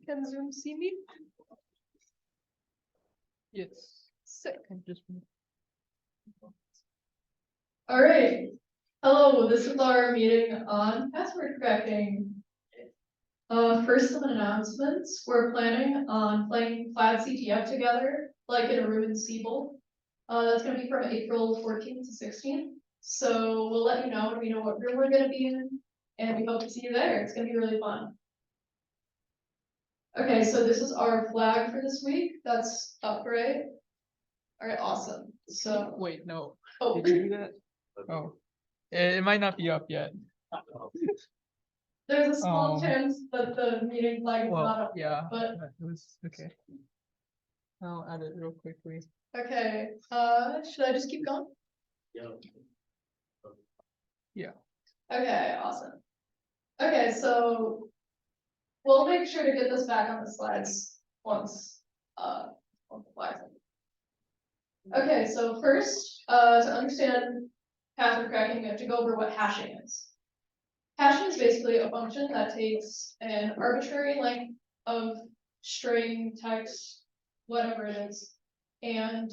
Can Zoom see me? Yes. Sick. All right. Hello, this is our meeting on password cracking. First, some announcements. We're planning on playing Plaid CTF together, like in a room in Siebel. That's going to be from April 14th to 16th. So we'll let you know when we know what room we're going to be in, and we hope to see you there. It's going to be really fun. Okay, so this is our flag for this week. That's up, right? All right, awesome. So Wait, no. oh. Did you do that? Oh, it might not be up yet. There's a small chance that the meeting flag is not up. Yeah, but it was okay. I'll add it real quickly. okay. Should I just keep going? Yeah. Okay, awesome. Okay, so we'll make sure to get this back on the slides once the flag's up. Okay, so first, to understand password cracking, we have to go over what hashing is. Hashing is basically a function that takes an arbitrary length of string, text, whatever it is, and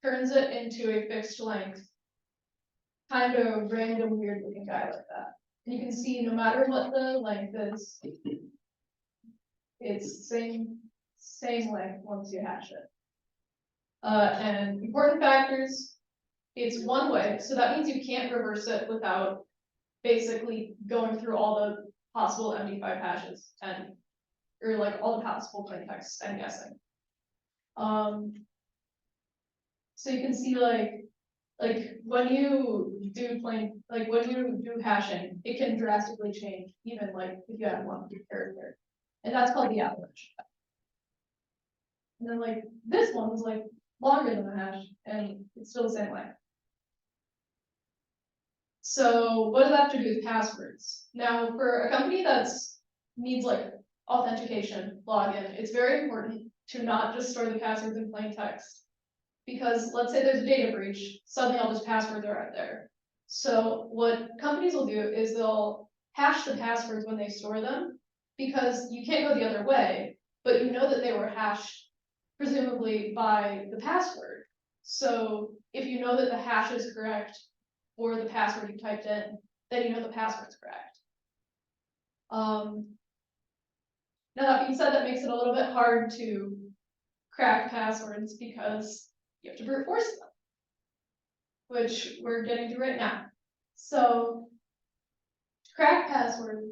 turns it into a fixed length. Kind of random, weird looking guy like that. And you can see no matter what the length is, it's the same length once you hash it. And important factors, it's one way, so that means you can't reverse it without basically going through all the possible MD5 hashes or like all the possible plain texts, I'm guessing. So you can see like when you do when you do hashing, it can drastically change, even like if you have one character. And that's called the average. And then like this one's like longer than the hash, and it's still the same way. So what does that have to do with passwords? Now, for a company that's needs like authentication, login, it's very important to not just store the passwords in plain text. Because let's say there's a data breach, suddenly all those passwords are out there. So what companies will do is they'll hash the passwords when they store them, because you can't go the other way, but you know that they were hashed presumably by the password. So if you know that the hash is correct for the password you typed in, then you know the password's correct. Now that being said, that makes it a little bit hard to crack passwords because you have to brute force them, which we're getting to right now. So to crack passwords,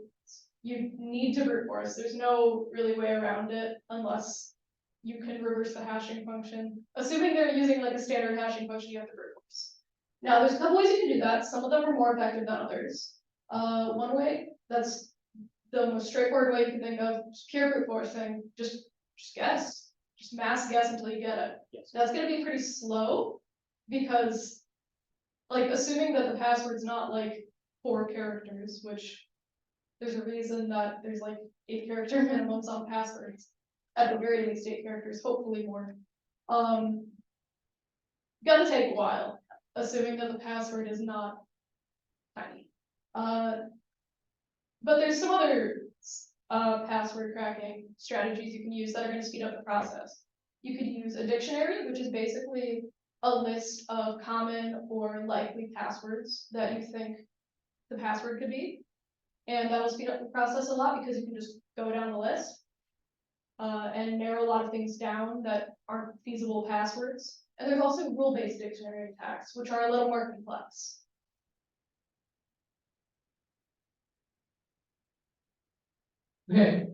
you need to brute force. There's no really way around it unless you can reverse the hashing function. Assuming they're using like a standard hashing function, you have to brute force. Now there's a couple ways you can do that. Some of them are more effective than others. One way, that's the most straightforward way you can think of, is pure brute forcing. Just guess. Just mass guess until you get it. Yes. That's going to be pretty slow because, like, assuming that the password's not like 4 characters, which there's a reason that there's like 8 character minimums on passwords. At the very least 8 characters, hopefully more. Gonna take a while, assuming that the password is not tiny. But there's some other password cracking strategies you can use that are going to speed up the process. You could use a dictionary, which is basically a list of common or likely passwords that you think the password could be. And that'll speed up the process a lot because you can just go down the list and narrow a lot of things down that aren't feasible passwords. And there's also rule-based dictionary attacks, which are a little more complex. Okay,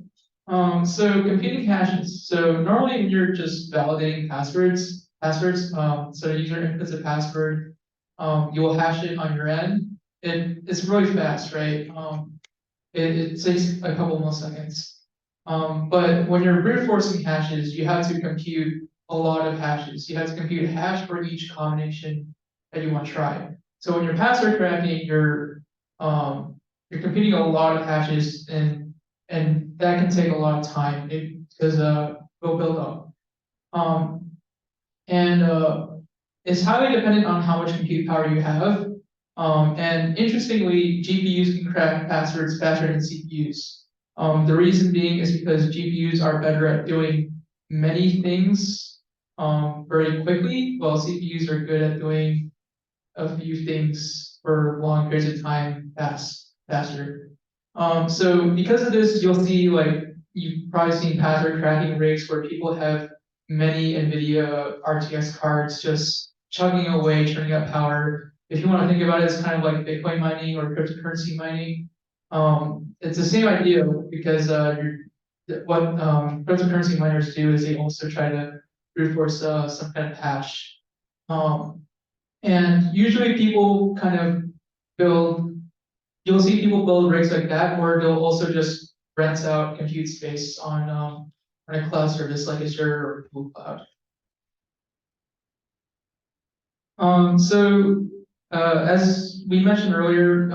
so computing hashes. So normally when you're just validating passwords, so user inputs a password, you will hash it on your end. It's really fast, right? It takes a couple milliseconds. But when you're brute forcing hashes, you have to compute a lot of hashes. You have to compute a hash for each combination that you want to try. So when you're password cracking, you're computing a lot of hashes, and that can take a lot of time because it'll build up. It's highly dependent on how much compute power you have. And interestingly, GPUs can crack passwords faster than CPUs. The reason being is because GPUs are better at doing many things very quickly, while CPUs are good at doing a few things for long periods of time faster. So because of this, you'll see like you've probably seen password cracking rigs where people have many NVIDIA RTX cards just chugging away, turning up power. If you want to think about it, it's kind of like Bitcoin mining or cryptocurrency mining. It's the same idea because what cryptocurrency miners do is they also try to brute force some kind of hash. And usually people kind of build, you'll see people build rigs like that, or they'll also just rent out compute space on a cloud service like Azure or Google Cloud. As we mentioned earlier,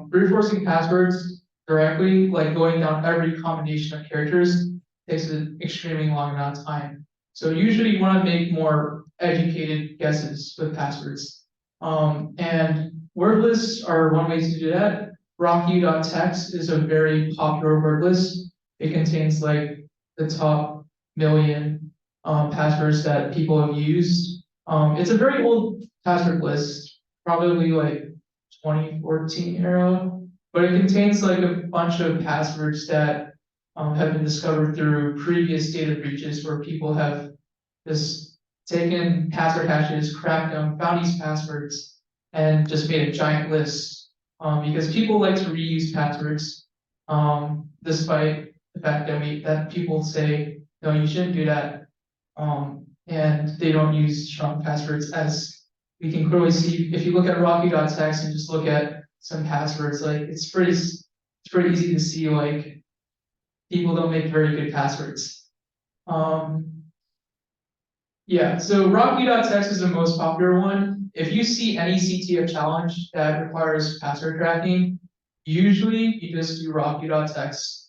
brute forcing passwords directly, like going down every combination of characters, takes an extremely long amount of time. So usually you want to make more educated guesses with passwords. And word lists are one way to do that. Rocky.txt is a very popular word list. It contains like the top million passwords that people have used. It's a very old password list, probably like 2014 era, but it contains like a bunch of passwords that have been discovered through previous data breaches where people have just taken password hashes, cracked them, found these passwords, and just made a giant list. Because people like to reuse passwords, despite the fact that people say, no, you shouldn't do that. And they don't use strong passwords, as we can clearly see if you look at Rocky.txt and just look at some passwords, like it's pretty easy to see like people don't make very good passwords. Yeah, so Rocky.txt is the most popular one. If you see any CTF challenge that requires password cracking, usually you just do Rocky.txt.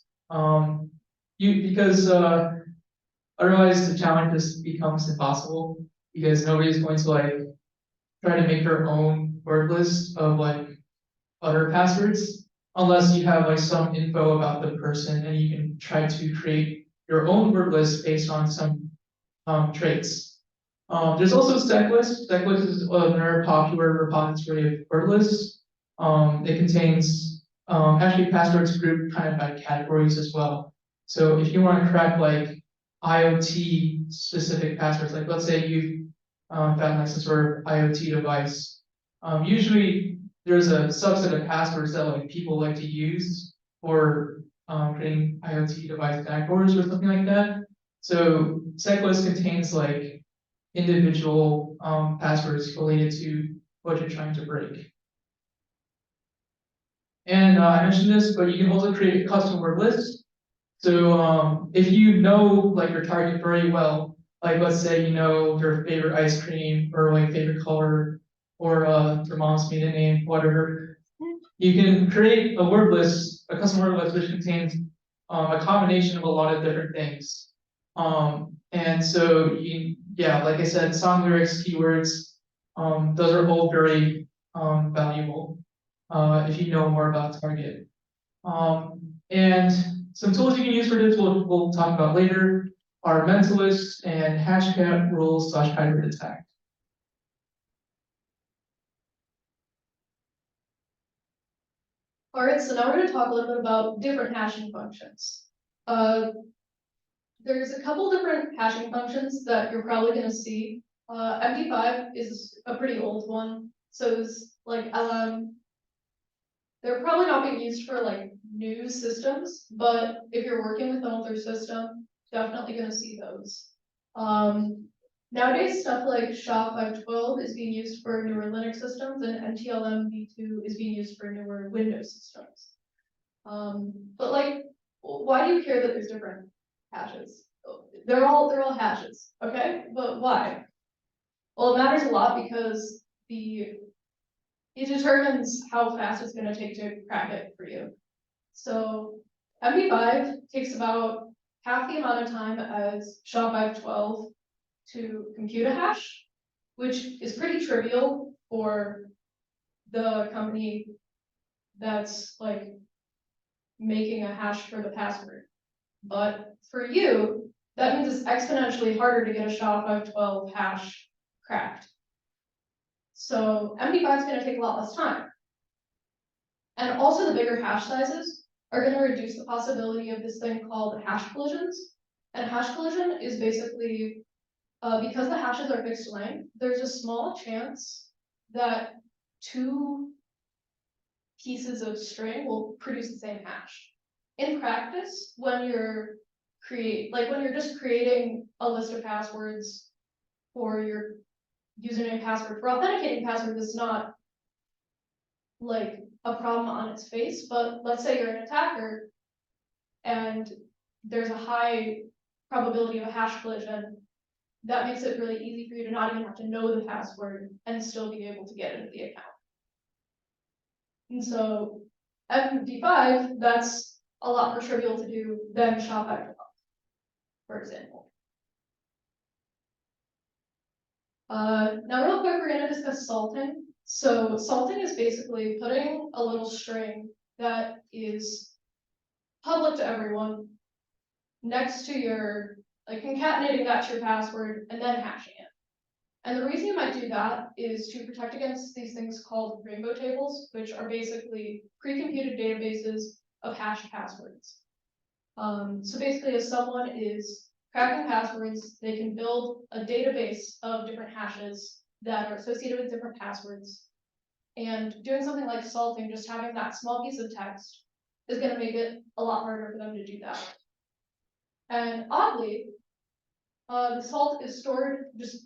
Because otherwise the challenge just becomes impossible because nobody's going to like try to make their own word list of like other passwords unless you have like some info about the person and you can try to create your own word list based on some traits. There's also SEClist. SEClist is another popular repository of word lists. It contains actually passwords grouped kind of by categories as well. So if you want to crack like IoT specific passwords, like let's say you've found like some sort of IoT device, usually there's a subset of passwords that like people like to use for creating IoT device backdoors or something like that. So SEClist contains like individual passwords related to what you're trying to break. And I mentioned this, but you can also create a custom word list. So if you know like your target very well, like let's say you know their favorite ice cream or like favorite color or their mom's maiden name, whatever, you can create a word list, a custom word list which contains a combination of a lot of different things. And so yeah, like I said, song lyrics, keywords, those are all very valuable if you know more about target. And some tools you can use for this, we'll talk about later, are mentalist and hashcat rules / hybrid attack. All right, so now we're going to talk a little bit about different hashing functions. There's a couple different hashing functions that you're probably going to see. MD5 is a pretty old one, so it's like they're probably not being used for like new systems, but if you're working with an older system, definitely going to see those. Nowadays, stuff like SHA-512 is being used for newer Linux systems, and NTLM v2 is being used for newer Windows systems. But like, why do you care that there's different hashes? They're all hashes, okay? But why? Well, it matters a lot because it determines how fast it's going to take to crack it for you. So MD5 takes about half the amount of time as SHA-512 to compute a hash, which is pretty trivial for the company that's like making a hash for the password. But for you, that means it's exponentially harder to get a SHA-512 hash cracked. So MD5 is going to take a lot less time. And also the bigger hash sizes are going to reduce the possibility of this thing called hash collisions. And hash collision is basically, because the hashes are fixed length, there's a small chance that two pieces of string will produce the same hash. In practice, when you're just creating a list of passwords for your username and password, for authenticating passwords, it's not like a problem on its face. But let's say you're an attacker and there's a high probability of a hash collision. That makes it really easy for you to not even have to know the password and still be able to get into the account. And so MD5, that's a lot more trivial to do than SHA-512, for example. Now real quick, we're going to discuss salting. So salting is basically putting a little string that is public to everyone next to your, like concatenating that to your password and then hashing it. And the reason you might do that is to protect against these things called rainbow tables, which are basically pre-computed databases of hashed passwords. So basically, if someone is cracking passwords, they can build a database of different hashes that are associated with different passwords. And doing something like salting, just having that small piece of text, is going to make it a lot harder for them to do that. And oddly, the salt is stored just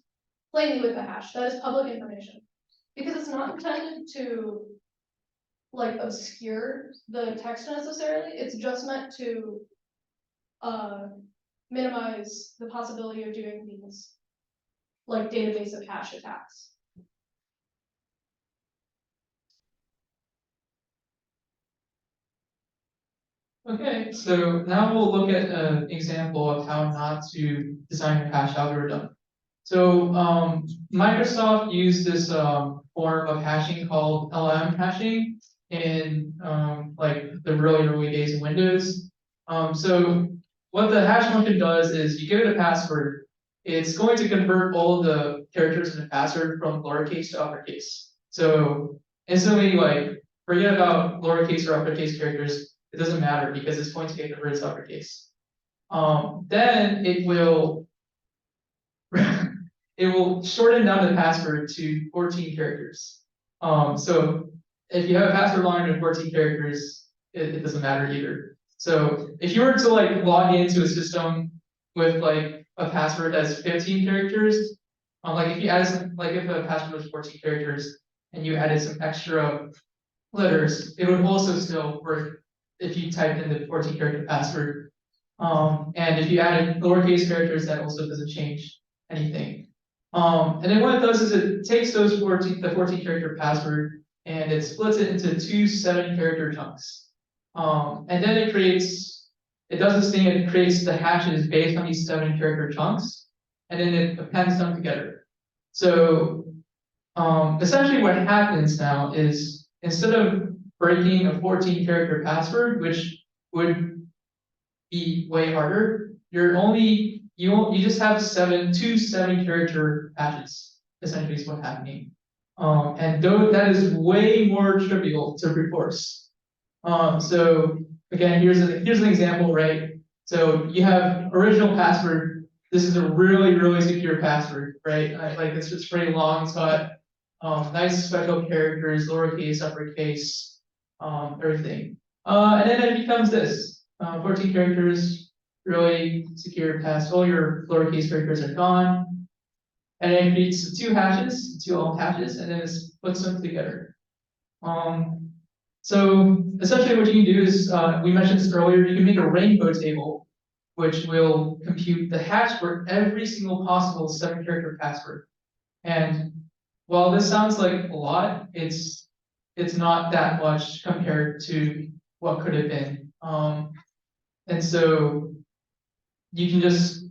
plainly with the hash. That is public information, because it's not intended to like obscure the text necessarily. It's just meant to minimize the possibility of doing these like database of hash attacks. Okay, so now we'll look at an example of how not to design your hash algorithm. So Microsoft used this form of hashing called LM hashing in like the really early days of Windows. So what the hash function does is you give it a password. It's going to convert all of the characters in the password from lowercase to uppercase. So instantly, like, forget about lowercase or uppercase characters. It doesn't matter because it's going to get converted to uppercase. Then it will shorten down the password to 14 characters. So if you have a password longer than 14 characters, it doesn't matter either. So if you were to like log into a system with like a password that's 15 characters, like if you added some, like if a password was 14 characters and you added some extra letters, it would also still work if you typed in the 14 character password. And if you added lowercase characters, that also doesn't change anything. And then what it does is it takes the 14 character password and it splits it into two 7-character chunks. And then it creates the hashes based on these 7-character chunks, and then it appends them together. So essentially what happens now is instead of breaking a 14-character password, which would be way harder, you just have two 7-character hashes, essentially is what's happening. And that is way more trivial to brute-force. So again, here's an example, right? So you have original password. This is a really, really secure password, right? Like it's pretty long. It's got nice special characters, lowercase, uppercase, everything. And then it becomes this 14 characters, really secure pass. All your lowercase characters are gone. And then it creates two alt hashes, and then it puts them together. So essentially what you can do is, we mentioned this earlier, you can make a rainbow table, which will compute the hash for every single possible 7-character password. And while this sounds like a lot, it's not that much compared to what could have been. And so you can just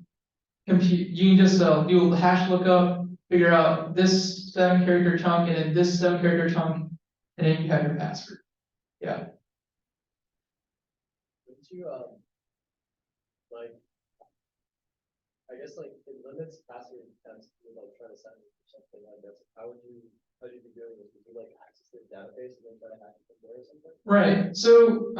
do a hash lookup, figure out this 7-character chunk and then this 7-character chunk, and then you have your password. Yeah. you, like, I guess like it limits password attempts to like try to set it or something like that. How would you be doing this? Would you like access the database and then try to hack it from there or something? Right. So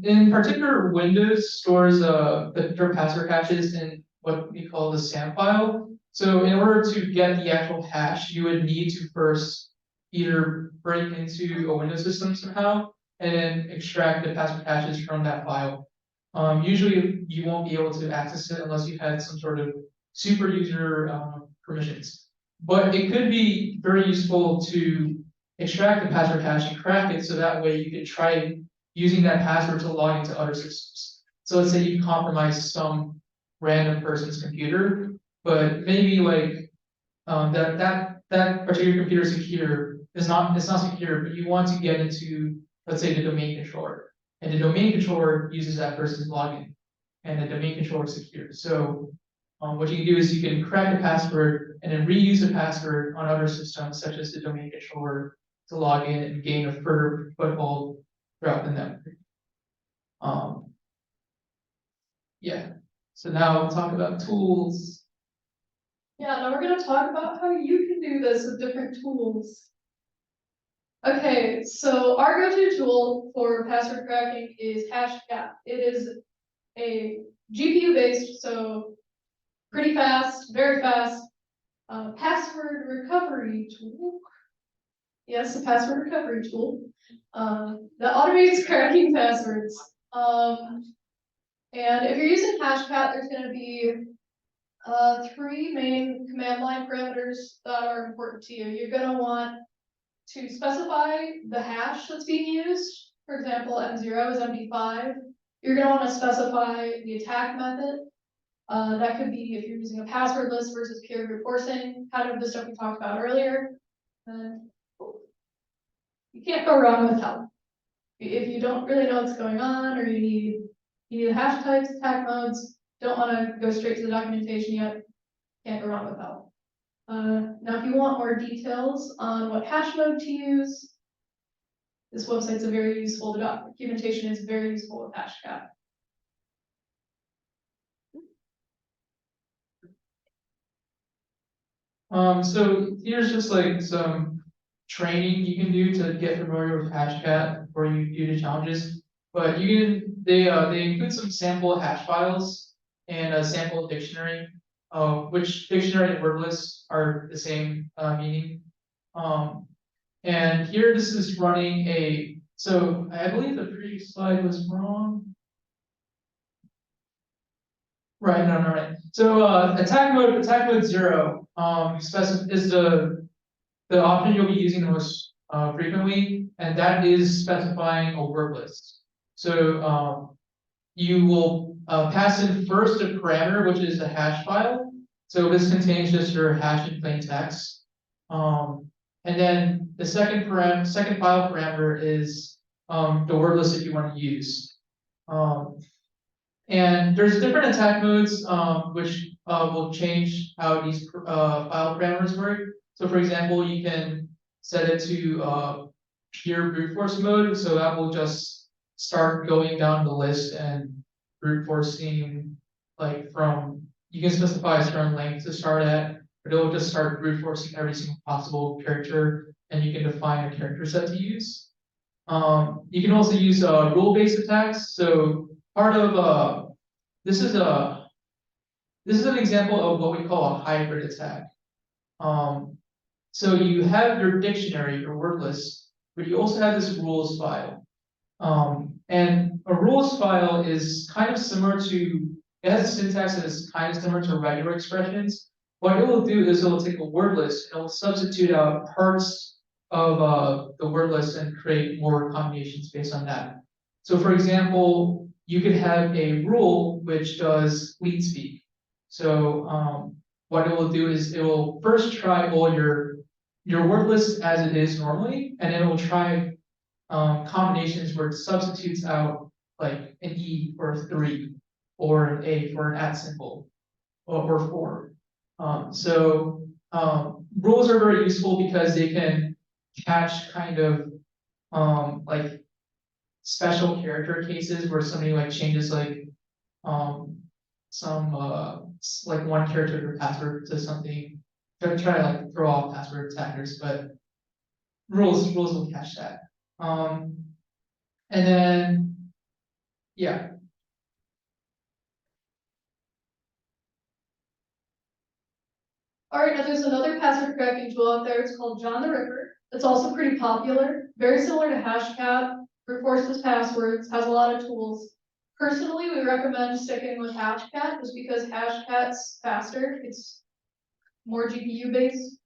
in particular, Windows stores their password hashes in what we call the SAM file. So in order to get the actual hash, you would need to first either break into a Windows system somehow and then extract the password hashes from that file. Usually you won't be able to access it unless you had some sort of super user permissions. But it could be very useful to extract the password hash and crack it so that way you could try using that password to log into other systems. So let's say you compromise some random person's computer, but maybe like that particular computer it's not secure, but you want to get into, let's say, the domain controller. And the domain controller uses that person's login, and the domain controller is secure. So what you can do is you can crack the password and then reuse the password on other systems, such as the domain controller, to log in and gain a further foothold throughout the network. Yeah. So now we'll talk about tools. Yeah, now we're gonna talk about how you can do this with different tools. Okay, so our go-to tool for password cracking is Hashcat. It is a GPU-based, so pretty fast, very fast, password recovery tool. Yes, a password recovery tool that automates cracking passwords. And if you're using Hashcat, there's going to be 3 main command line parameters that are important to you. You're going to want to specify the hash that's being used. For example, M0 is MD5. You're going to want to specify the attack method. That could be if you're using a password list versus peer brute forcing, kind of the stuff we talked about earlier. You can't go wrong with help. If you don't really know what's going on, or you need hash types, attack modes, don't want to go straight to the documentation yet, can't go wrong with help. Now, if you want more details on what hash mode to use, this website's a very useful, the documentation is very useful with Hashcat. So here's just like some training you can do to get familiar with Hashcat before you do the challenges. But they include some sample hash files and a sample dictionary, which dictionary and word lists are the same meaning. And here this is running so I believe the previous slide was wrong. Right, no, right. So attack mode 0 is the option you'll be using the most frequently, and that is specifying a word list. So you will pass in first a parameter, which is the hash file. So this contains just your hash in plain text. And then the second file parameter is the word list that you want to use. And there's different attack modes which will change how these file parameters work. So for example, you can set it to pure brute force mode, so that will just start going down the list and brute forcing, like you can specify a certain length to start at, but it will just start brute forcing every single possible character, and you can define a character set to use. You can also use rule-based attacks. So part of this is an example of what we call a hybrid attack. So you have your dictionary, your word list, but you also have this rules file. And a rules file is kind of similar to, it has a syntax that is kind of similar to regular expressions. What it will do is it will take a word list and it will substitute out parts of the word list and create more combinations based on that. So for example, you could have a rule which does leet speak. So what it will do is it will first try all your word list as it is normally, and then it will try combinations where it substitutes out like an E for a 3, or an A for an @ symbol, or 4. Rules are very useful because they can catch kind of like special character cases where somebody like changes like some like one character of your password to something to try to like throw off password attackers, but rules will catch that. And then yeah. All right, now there's another password cracking tool out there. It's called John the Ripper. It's also pretty popular, very similar to Hashcat, reinforces passwords, has a lot of tools. Personally, we recommend sticking with Hashcat just because Hashcat's faster. It's more GPU based.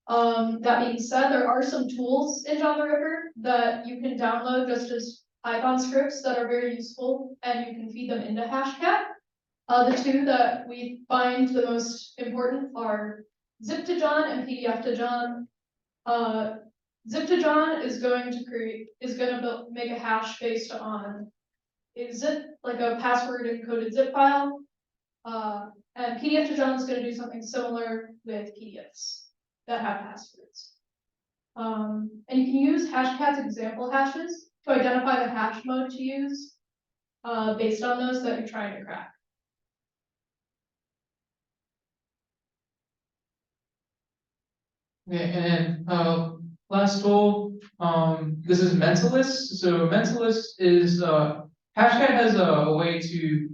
That being said, there are some tools in John the Ripper that you can download just as Python scripts that are very useful, and you can feed them into Hashcat. The two that we find the most important are Zip2John and PDF2John. Zip2John is going to make a hash based on a zip, like a password encoded zip file. And PDF2John is going to do something similar with PDFs that have passwords. And you can use Hashcat's example hashes to identify the hash mode to use based on those that you're trying to crack. Okay, and last tool, this is Mentalist. So Mentalist is Hashcat has a way to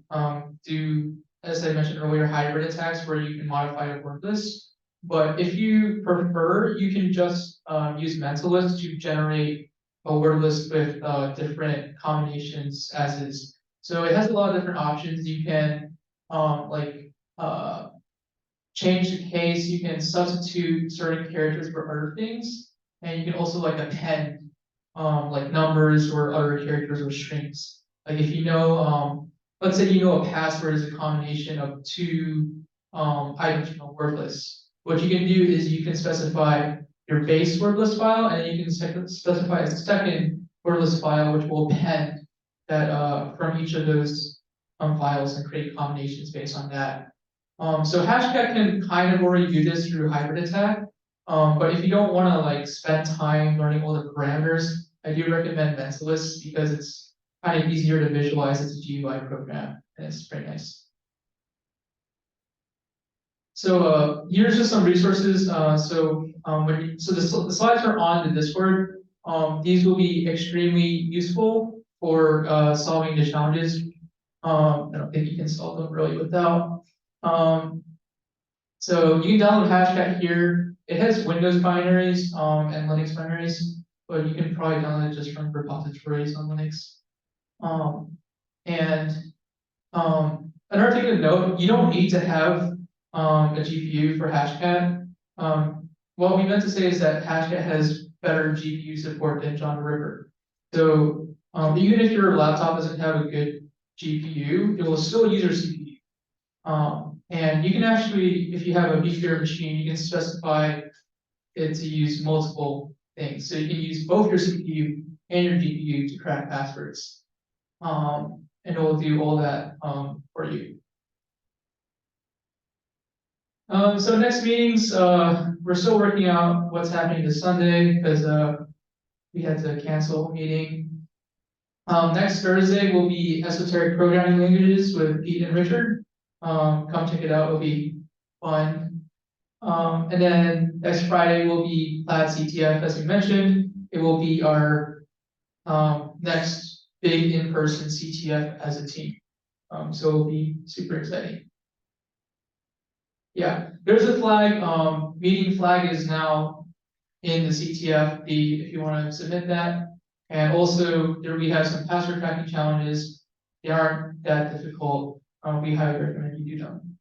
do, as I mentioned earlier, hybrid attacks where you can modify a word list. But if you prefer, you can just use Mentalist to generate a word list with different combinations as is. So it has a lot of different options. You can change the case, you can substitute certain characters for other things, and you can also like append like numbers or other characters or strings. Like if you know, let's say you know a password is a combination of two items from a word list. What you can do is you can specify your base word list file, and you can specify a second word list file which will append that from each of those files and create combinations based on that. So Hashcat can kind of already do this through hybrid attack, but if you don't want to like spend time learning all the parameters, I do recommend Mentalist because it's kind of easier to visualize as a GUI program, and it's pretty nice. So here's just some resources. The slides are on the Discord. These will be extremely useful for solving the challenges. I don't think you can solve them really without. So you can download Hashcat here. It has Windows binaries and Linux binaries, but you can probably download it just from repositories on Linux. Another thing to note, you don't need to have a GPU for Hashcat. What we meant to say is that Hashcat has better GPU support than John the Ripper. So even if your laptop doesn't have a good GPU, it will still use your CPU. And you can actually, if you have a beefier machine, you can specify it to use multiple things. So you can use both your CPU and your GPU to crack passwords. And it will do all that for you. So next meetings, we're still working out what's happening this Sunday because we had to cancel a meeting. Next Thursday will be esoteric programming languages with Pete and Richard. Come check it out, it'll be fun. And then next Friday will be Plaid CTF, as we mentioned. It will be our next big in-person CTF as a team. So it'll be super exciting. Yeah, there's a flag. Meeting flag is now in the CTF feed if you want to submit that. And also there we have some password cracking challenges. They aren't that difficult. We highly recommend you do them.